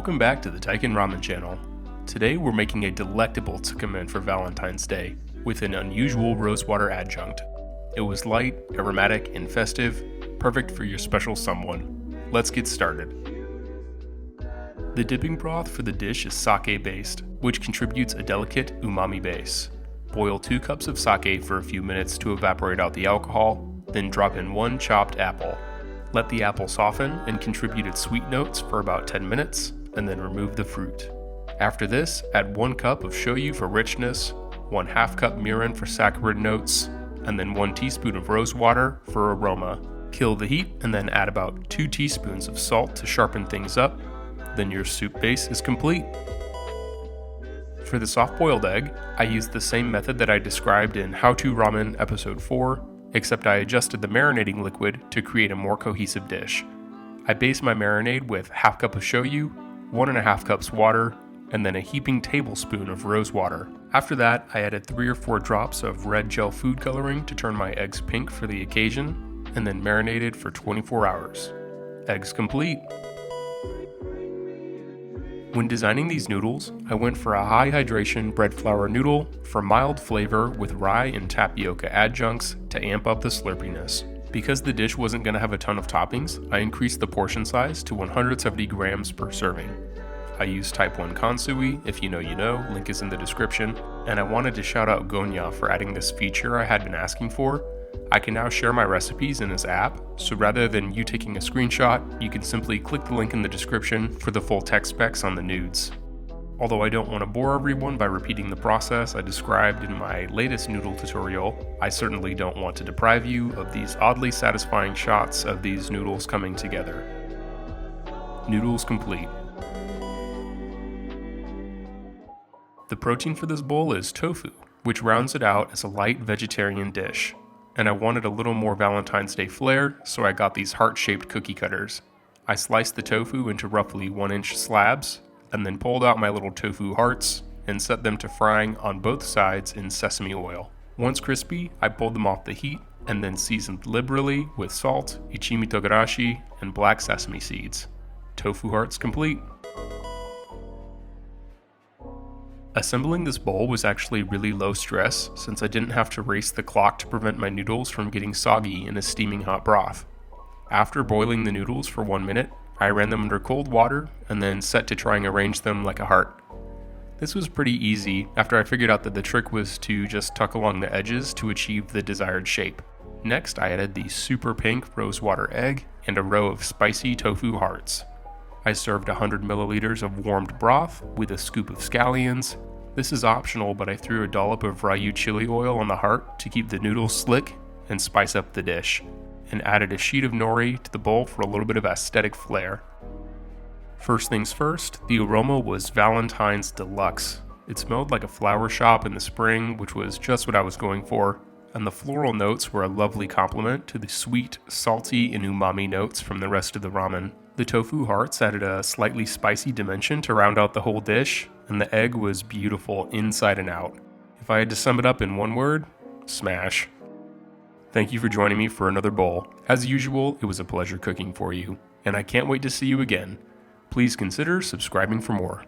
Welcome back to the Taiken Ramen channel. Today we're making a delectable Tsukemen for Valentine's Day with an unusual rosewater adjunct. It was light, aromatic, and festive, perfect for your special someone. Let's get started. The dipping broth for the dish is sake based, which contributes a delicate umami base. Boil 2 cups of sake for a few minutes to evaporate out the alcohol, then drop in 1 chopped apple. Let the apple soften and contribute its sweet notes for about 10 minutes, and then remove the fruit. After this, add 1 cup of shoyu for richness, 1/2 cup mirin for saccharine notes, and then 1 teaspoon of rosewater for aroma. Kill the heat and then add about 2 teaspoons of salt to sharpen things up. Then your soup base is complete. For the soft-boiled egg, I used the same method that I described in How to Ramen episode 4, except I adjusted the marinating liquid to create a more cohesive dish. I based my marinade with 1/2 cup of shoyu, 1.5 cups water, and then a heaping tablespoon of rose water. After that, I added 3 or 4 drops of red gel food coloring to turn my eggs pink for the occasion, and then marinated for 24 hours. Eggs complete. When designing these noodles, I went for a high hydration bread flour noodle for mild flavor with rye and tapioca adjuncts to amp up the slurpiness. Because the dish wasn't going to have a ton of toppings, I increased the portion size to 170 grams per serving. I used type 1 Kansui, if you know, link is in the description, and I wanted to shout out Gonya for adding this feature I had been asking for. I can now share my recipes in his app, so rather than you taking a screenshot, you can simply click the link in the description for the full tech specs on the nudes. Although I don't want to bore everyone by repeating the process I described in my latest noodle tutorial, I certainly don't want to deprive you of these oddly satisfying shots of these noodles coming together. Noodles complete. The protein for this bowl is tofu, which rounds it out as a light vegetarian dish. And I wanted a little more Valentine's Day flair, so I got these heart-shaped cookie cutters. I sliced the tofu into roughly 1-inch slabs, and then pulled out my little tofu hearts and set them to frying on both sides in sesame oil. Once crispy, I pulled them off the heat and then seasoned liberally with salt, ichimi togarashi, and black sesame seeds. Tofu hearts complete. Assembling this bowl was actually really low stress since I didn't have to race the clock to prevent my noodles from getting soggy in a steaming hot broth. After boiling the noodles for 1 minute, I ran them under cold water and then set to try and arrange them like a heart. This was pretty easy after I figured out that the trick was to just tuck along the edges to achieve the desired shape. Next, I added the super pink rosewater egg and a row of spicy tofu hearts. I served 100 milliliters of warmed broth with a scoop of scallions. This is optional, but I threw a dollop of Ryu chili oil on the heart to keep the noodles slick and spice up the dish, and added a sheet of nori to the bowl for a little bit of aesthetic flair. First things first, the aroma was Valentine's Deluxe. It smelled like a flower shop in the spring, which was just what I was going for, and the floral notes were a lovely complement to the sweet, salty, and umami notes from the rest of the ramen. The tofu hearts added a slightly spicy dimension to round out the whole dish, and the egg was beautiful inside and out. If I had to sum it up in one word, smash. Thank you for joining me for another bowl. As usual, it was a pleasure cooking for you, and I can't wait to see you again. Please consider subscribing for more.